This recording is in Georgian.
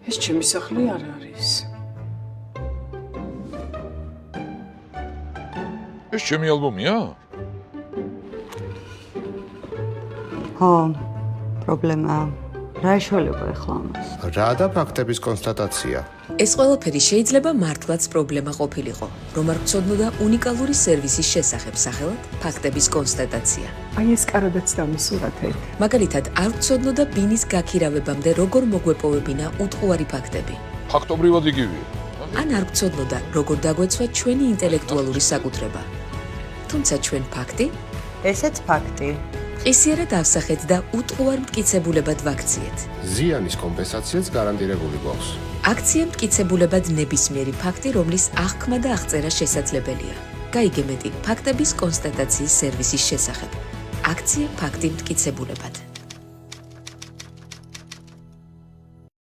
ეს ჩემი სახლი არ არის. ეს ჩემი ალბომია? ხო, პრობლემაა. რა ეშველება ახლა ამას? რა და ფაქტების კონსტატაცია. ეს ყველაფერი შეიძლება მართლაც პრობლემა ყოფილიყო, რომ არ გწოდნოდა უნიკალური სერვისის შესახებ სახელად ფაქტების კონსტატაცია. აი ეს კარადაც დამისურათეთ. მაგალითად, არ გწოდნოდა ბინის გაქირავებამდე როგორ მოგვეპოვებინა უტყუარი ფაქტები. ფაქტობრივად იგივეა. ან არ გწოდნოდა როგორ დაგვეცვა ჩვენი ინტელექტუალური საკუთრება. თუმცა ჩვენ ფაქტი ესეც ფაქტი. ყისიერად ავსახეთ და უტყუარ მტკიცებულებად ვაქციეთ. ზიანის კომპენსაციაც გარანტირებული გვაქვს. აქცია მტკიცებულებად ნებისმიერი ფაქტი, რომლის აღქმა და აღწერა შესაძლებელია. გაიგე მეტი ფაქტების კონსტატაციის სერვისის შესახებ. აქცია ფაქტი მტკიცებულებად.